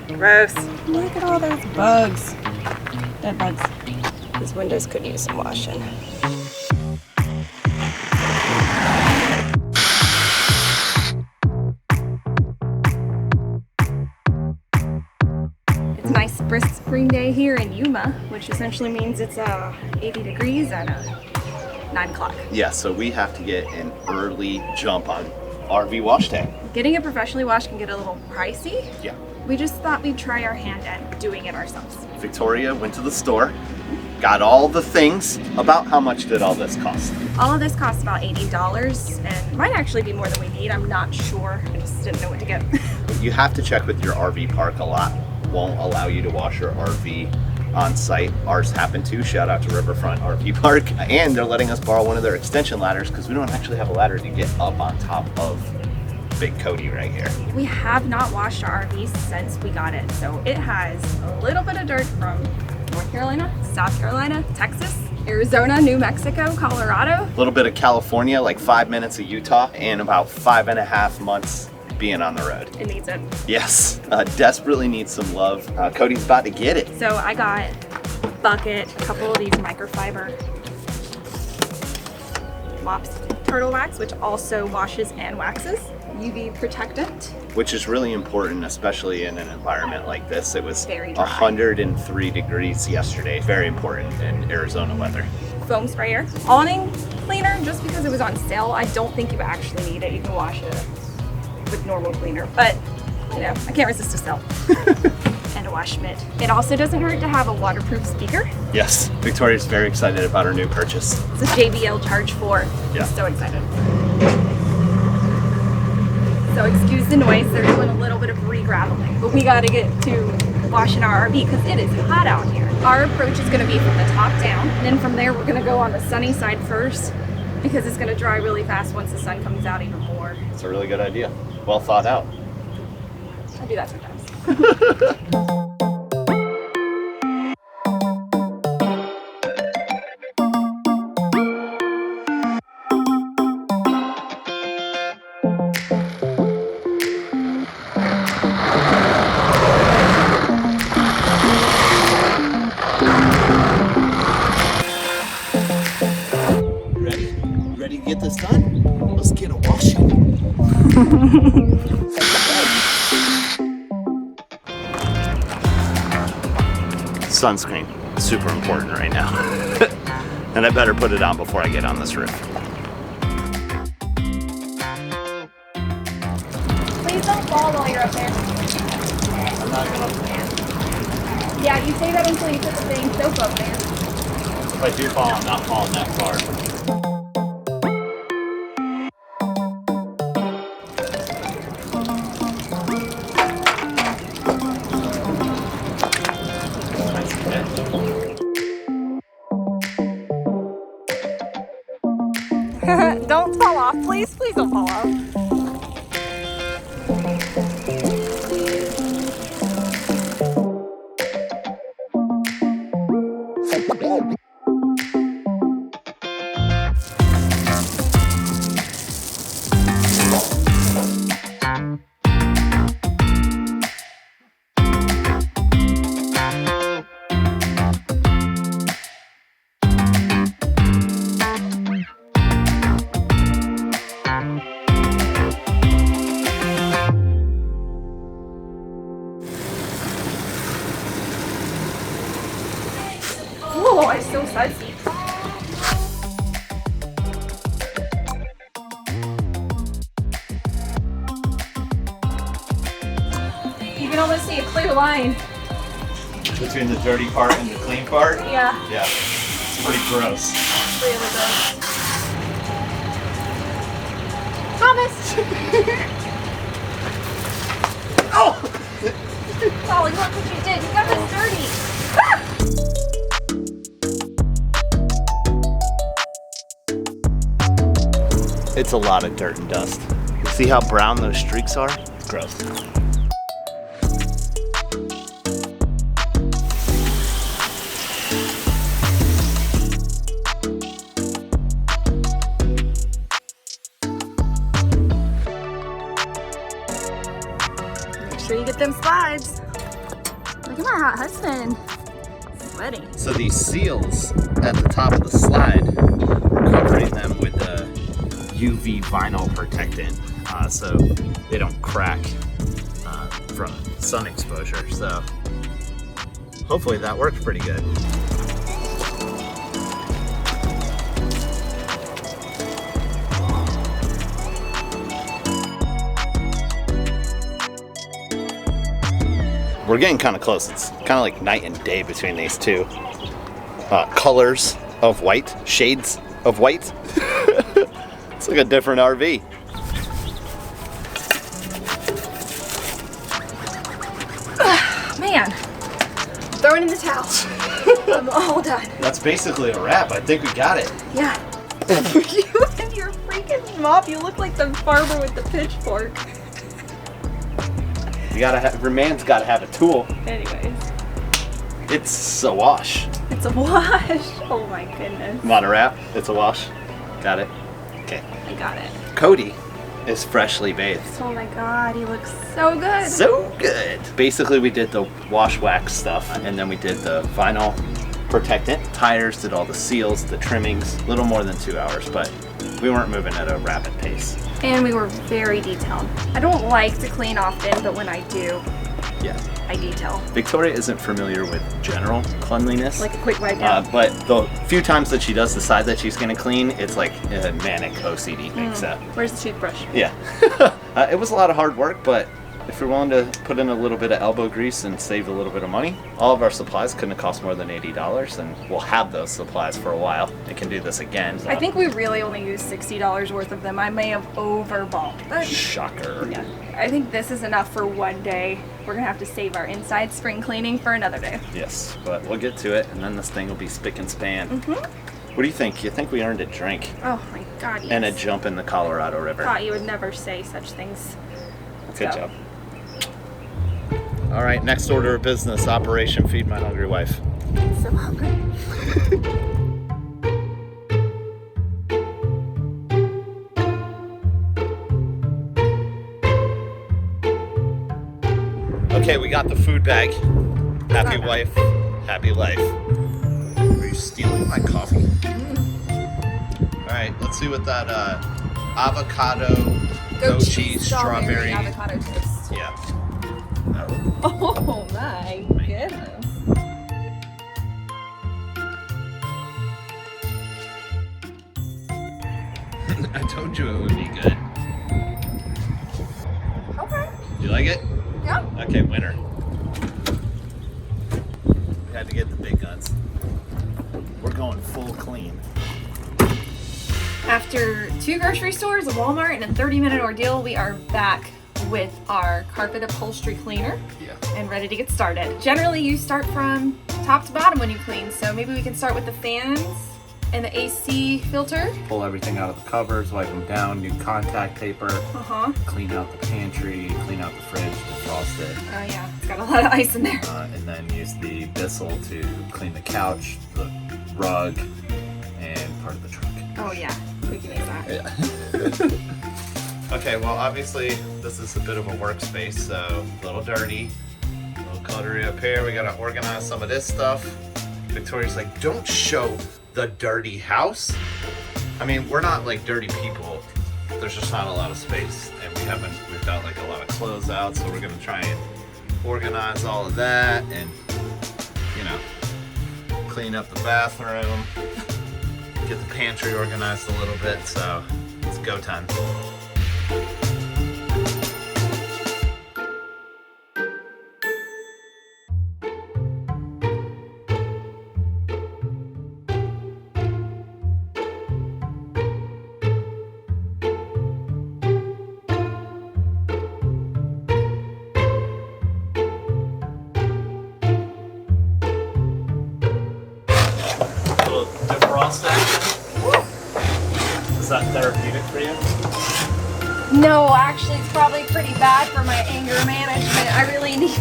Gross. Look at all those bugs. Dead bugs. These windows could use some washing. It's a nice brisk spring day here in Yuma, which essentially means it's 80 degrees at 9 o'clock. Yeah, so we have to get an early jump on RV wash day. Getting it professionally washed can get a little pricey. Yeah. We just thought we'd try our hand at doing it ourselves. Victoria went to the store, got all the things. About how much did all this cost? All of this costs about $80 and might actually be more than we need. I'm not sure. I just didn't know what to get. You have to check with your RV park a lot. Won't allow you to wash your RV on site. Ours happened to. Shout out to Riverfront RV Park. And they're letting us borrow one of their extension ladders because we don't actually have a ladder to get up on top of Big Kodi right here. We have not washed our RV since we got it. So it has a little bit of dirt from North Carolina, South Carolina, Texas, Arizona, New Mexico, Colorado. A little bit of California, like 5 minutes of Utah, and about 5.5 months being on the road. It needs it. Yes, desperately needs some love. Kodi's about to get it. So I got a bucket, a couple of these microfiber mops, turtle wax, which also washes and waxes, UV protectant. Which is really important, especially in an environment like this. It was very dry. 103 degrees yesterday. Very important in Arizona weather. Foam sprayer. Awning cleaner, just because it was on sale, I don't think you actually need it. You can wash it with normal cleaner, but you know, I can't resist a sale. And a wash mitt. It also doesn't hurt to have a waterproof speaker. Yes, Victoria's very excited about her new purchase. It's a JBL Charge 4. Yeah. I'm so excited. So excuse the noise, they're doing a little bit of re-graveling, but we gotta get to washing our RV because it is hot out here. Our approach is gonna be from the top down, and then from there we're gonna go on the sunny side first because it's gonna dry really fast once the sun comes out even more. It's a really good idea. Well thought out. I do that sometimes. Ready to get this done? Let's get a washing. Sunscreen, super important right now. And I better put it on before I get on this roof. Please don't fall while you're up there. I'm not gonna. Yeah, you say that until you put the dang soap up there. If I do fall, I'm not falling that far. Don't fall off, please. Please don't fall off. Oh, it's so sudsy. You can almost see a clear line. Between the dirty part and the clean part? Yeah. Yeah. It's pretty gross. Really gross. Thomas! Oh! Ollie, look what you did. You got this dirty. It's a lot of dirt and dust. See how brown those streaks are? It's gross. Make sure you get them slides. Look at my hot husband. Sweaty. So these seals at the top of the slide, we're covering them with the UV vinyl protectant so they don't crack from sun exposure. So hopefully that works pretty good. We're getting kind of close. It's kind of like night and day between these two colors of white, shades of white. It's like a different RV. Man, throwing in the towel. I'm all done. That's basically a wrap. I think we got it. Yeah. You and your freaking mop, you look like the farmer with the pitchfork. You gotta have, every man's gotta have a tool. Anyways. It's a wash. It's a wash. Oh my goodness. Not a wrap, it's a wash. Got it? Okay. I got it. Kodi is freshly bathed. Oh my god, he looks so good. So good. Basically we did the wash wax stuff and then we did the vinyl protectant. Tires, did all the seals, the trimmings, a little more than 2 hours, but we weren't moving at a rapid pace. And we were very detailed. I don't like to clean often, but when I do, yeah, I detail. Victoria isn't familiar with general cleanliness. Like a quick wipe down. But the few times that she does decide that she's gonna clean, it's like a manic OCD thing, so. Where's the toothbrush? Yeah. It was a lot of hard work, but if you're willing to put in a little bit of elbow grease and save a little bit of money, all of our supplies couldn't have cost more than $80, and we'll have those supplies for a while and can do this again. So. I think we really only used $60 worth of them. I may have overbought. But shocker. yeah, I think this is enough for one day. We're gonna have to save our inside spring cleaning for another day. Yes, but we'll get to it, and then this thing will be spick and span. Mm-hmm. What do you think? You think we earned a drink? Oh my god, yes. And a jump in the Colorado River. Thought you would never say such things. Good job. All right, next order of business, Operation Feed My Hungry Wife. So hungry. Okay, we got the food bag. Happy wife, happy life. Are you stealing my coffee? All right, let's see what that avocado, goat cheese, strawberry. Avocado toast. Yeah. Oh my goodness. I told you it would be good. Okay. You like it? Yeah. Okay, winner. We had to get the big guns. We're going full clean. After 2 grocery stores, a Walmart, and a 30-minute ordeal, we are back with our carpet upholstery cleaner. Yeah. And ready to get started. Generally, you start from top to bottom when you clean, so maybe we can start with the fans and the AC filter. Pull everything out of the covers, wipe them down, new contact paper, clean out the pantry, clean out the fridge, defrost it. Oh yeah, it's got a lot of ice in there. And then use the Bissell to clean the couch, the rug, and part of the trunk. Oh yeah, we can use that. Yeah. Okay, well obviously this is a bit of a workspace, so a little dirty, a little cluttery up here. We gotta organize some of this stuff. Victoria's like, don't show the dirty house. I mean, we're not like dirty people. There's just not a lot of space, and we've got like a lot of clothes out, so we're gonna try and organize all of that and, you know, clean up the bathroom, get the pantry organized a little bit, so it's go time. Is that therapeutic for you? No, actually, it's probably pretty bad for my anger management. I really need.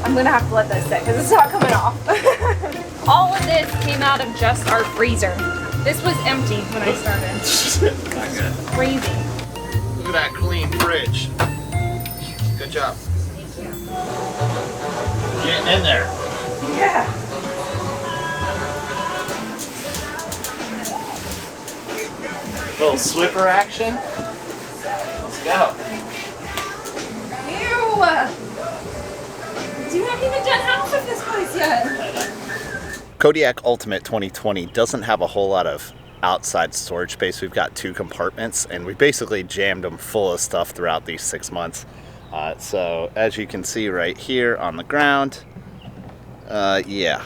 I'm gonna have to let this sit because it's not coming off. All of this came out of just our freezer. This was empty when I started. Not good. Crazy. Look at that clean fridge. Good job. Thank you. In there. Yeah. Little swipper action. Let's go. Ew. You haven't even done half of this place yet. Kodiak Ultimate 2020 doesn't have a whole lot of outside storage space. We've got 2 compartments and we basically jammed them full of stuff throughout these 6 months. So as you can see right here on the ground, yeah,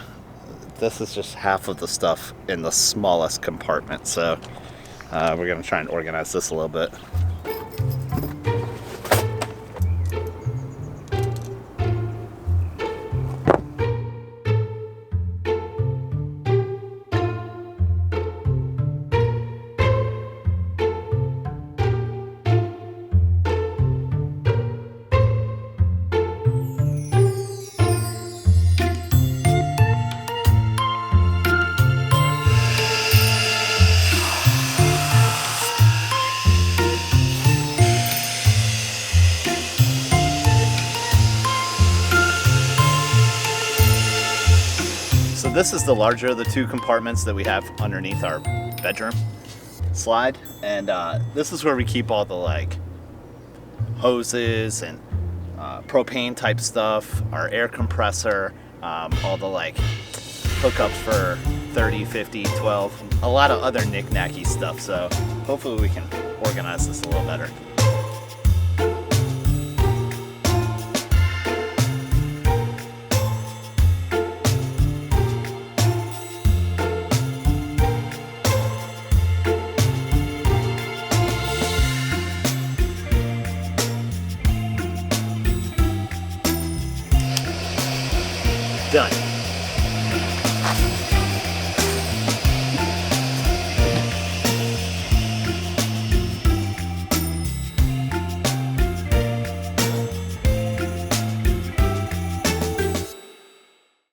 this is just half of the stuff in the smallest compartment. So we're gonna try and organize this a little bit. So this is the larger of the 2 compartments that we have underneath our bedroom slide, and this is where we keep all the like hoses and propane type stuff, our air compressor, all the like hookups for 30, 50, 12, a lot of other knick-knacky stuff. So hopefully we can organize this a little better. Done.